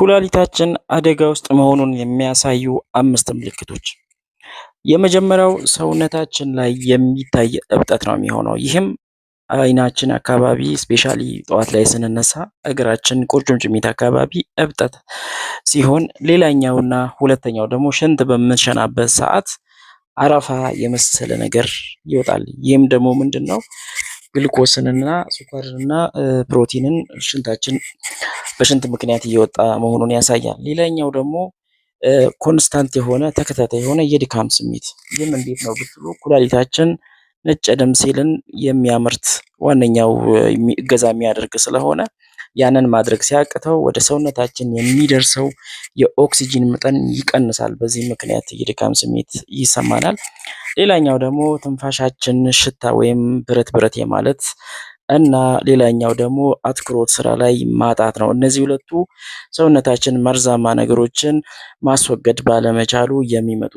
ኩላሊታችን አደጋ ውስጥ መሆኑን የሚያሳዩ 5 ምልክቶች። የመጀመሪያው ሰውነታችን ላይ የሚታይ እብጠት ነው የሚሆነው። ይህም አይናችን አካባቢ ስፔሻሊ ጠዋት ላይ ስንነሳ እግራችን ቁርጭምጭሚት አካባቢ እብጠት ሲሆን፣ ሌላኛውና ሁለተኛው ደግሞ ሽንት በምንሸናበት ሰዓት አረፋ የመሰለ ነገር ይወጣል። ይህም ደግሞ ምንድን ነው? ግልኮስንና ስኳርንና ፕሮቲንን ሽንታችን በሽንት ምክንያት እየወጣ መሆኑን ያሳያል። ሌላኛው ደግሞ ኮንስታንት የሆነ ተከታታይ የሆነ የድካም ስሜት። ይህም እንዴት ነው ብትሉ ኩላሊታችን ነጭ ደም ሴልን የሚያመርት ዋነኛው እገዛ የሚያደርግ ስለሆነ ያንን ማድረግ ሲያቅተው ወደ ሰውነታችን የሚደርሰው የኦክሲጂን መጠን ይቀንሳል። በዚህ ምክንያት የድካም ስሜት ይሰማናል። ሌላኛው ደግሞ ትንፋሻችን ሽታ ወይም ብረት የማለት እና ሌላኛው ደግሞ አትኩሮት ስራ ላይ ማጣት ነው። እነዚህ ሁለቱ ሰውነታችን መርዛማ ነገሮችን ማስወገድ ባለመቻሉ የሚመጡ